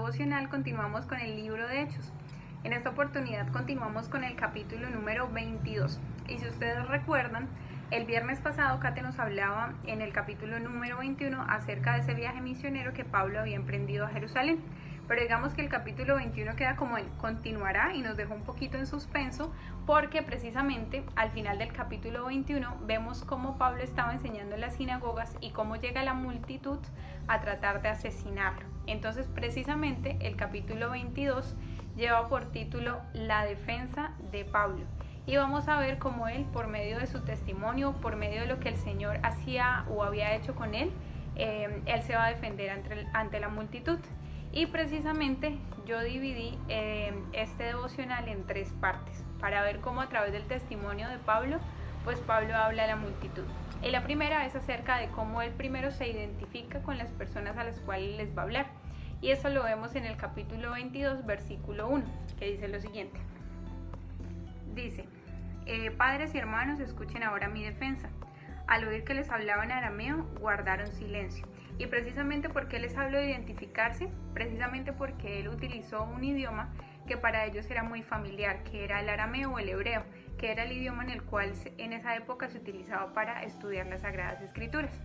devocional continuamos con el libro de Hechos. En esta oportunidad continuamos con el capítulo número 22. Y si ustedes recuerdan, el viernes pasado Kate nos hablaba en el capítulo número 21 acerca de ese viaje misionero que Pablo había emprendido a Jerusalén. Pero digamos que el capítulo 21 queda como en continuará y nos dejó un poquito en suspenso porque precisamente al final del capítulo 21 vemos cómo Pablo estaba enseñando en las sinagogas y cómo llega la multitud a tratar de asesinarlo. Entonces precisamente el capítulo 22 lleva por título La defensa de Pablo. Y vamos a ver cómo él, por medio de su testimonio, por medio de lo que el Señor hacía o había hecho con él, él se va a defender ante la multitud. Y precisamente yo dividí este devocional en 3 partes para ver cómo a través del testimonio de Pablo, pues Pablo habla a la multitud. Y la primera es acerca de cómo él primero se identifica con las personas a las cuales les va a hablar. Y eso lo vemos en el capítulo 22, versículo 1, que dice lo siguiente. Dice, padres y hermanos, escuchen ahora mi defensa. Al oír que les hablaba en arameo, guardaron silencio. Y precisamente porque les habló de identificarse, precisamente porque él utilizó un idioma que para ellos era muy familiar, que era el arameo o el hebreo, que era el idioma en el cual en esa época se utilizaba para estudiar las Sagradas Escrituras.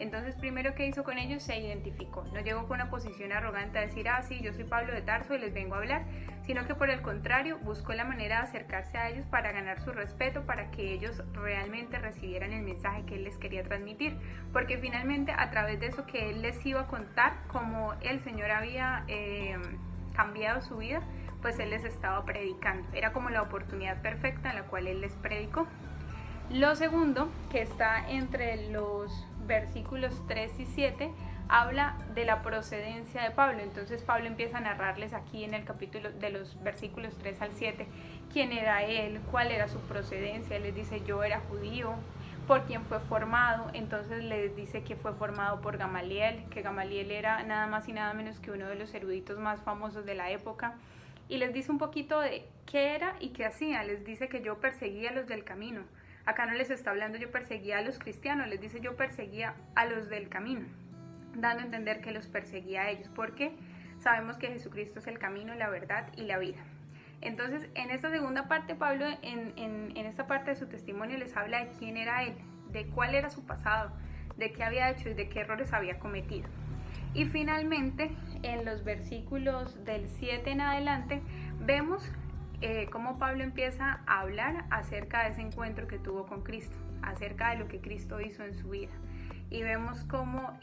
Entonces, primero que hizo con ellos, se identificó. No llegó con una posición arrogante a decir, sí, yo soy Pablo de Tarso y les vengo a hablar, sino que por el contrario, buscó la manera de acercarse a ellos para ganar su respeto, para que ellos realmente recibieran el mensaje que él les quería transmitir. Porque finalmente, a través de eso que él les iba a contar, como el Señor había cambiado su vida, pues él les estaba predicando. Era como la oportunidad perfecta en la cual él les predicó. Lo segundo, que está entre los versículos 3 y 7, habla de la procedencia de Pablo. Entonces Pablo empieza a narrarles aquí en el capítulo de los versículos 3 al 7 quién era él, cuál era su procedencia. Él les dice, yo era judío, por quién fue formado. Entonces les dice que fue formado por Gamaliel, que Gamaliel era nada más y nada menos que uno de los eruditos más famosos de la época. Y les dice un poquito de qué era y qué hacía. Les dice que yo perseguía a los del camino. Acá no les está hablando yo perseguía a los cristianos, les dice yo perseguía a los del camino, dando a entender que los perseguía a ellos, porque sabemos que Jesucristo es el camino, la verdad y la vida. Entonces, en esta segunda parte, Pablo, en esta parte de su testimonio, les habla de quién era él, de cuál era su pasado, de qué había hecho y de qué errores había cometido. Y finalmente, en los versículos del 7 en adelante, vemos cómo Pablo empieza a hablar acerca de ese encuentro que tuvo con Cristo, acerca de lo que Cristo hizo en su vida. Y vemos cómo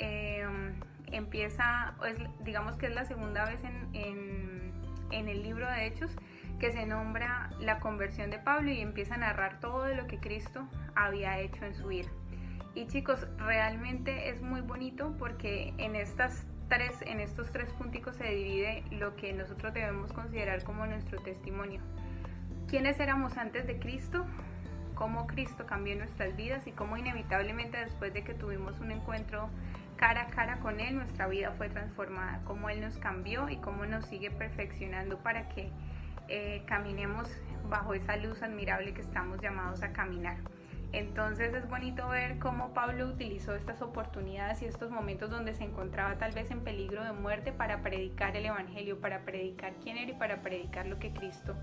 empieza, digamos que es la segunda vez en el libro de Hechos que se nombra la conversión de Pablo y empieza a narrar todo de lo que Cristo había hecho en su vida. Y chicos, realmente es muy bonito porque en estos 3 punticos se divide lo que nosotros debemos considerar como nuestro testimonio. ¿Quiénes éramos antes de Cristo? Cómo Cristo cambió nuestras vidas y cómo inevitablemente después de que tuvimos un encuentro cara a cara con Él, nuestra vida fue transformada. Cómo Él nos cambió y cómo nos sigue perfeccionando para que caminemos bajo esa luz admirable que estamos llamados a caminar. Entonces es bonito ver cómo Pablo utilizó estas oportunidades y estos momentos donde se encontraba tal vez en peligro de muerte para predicar el evangelio, para predicar quién era y para predicar lo que Cristo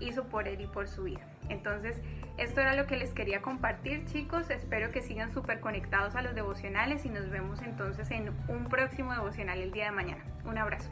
hizo por él y por su vida. Entonces esto era lo que les quería compartir, chicos. Espero que sigan súper conectados a los devocionales y nos vemos entonces en un próximo devocional el día de mañana. Un abrazo.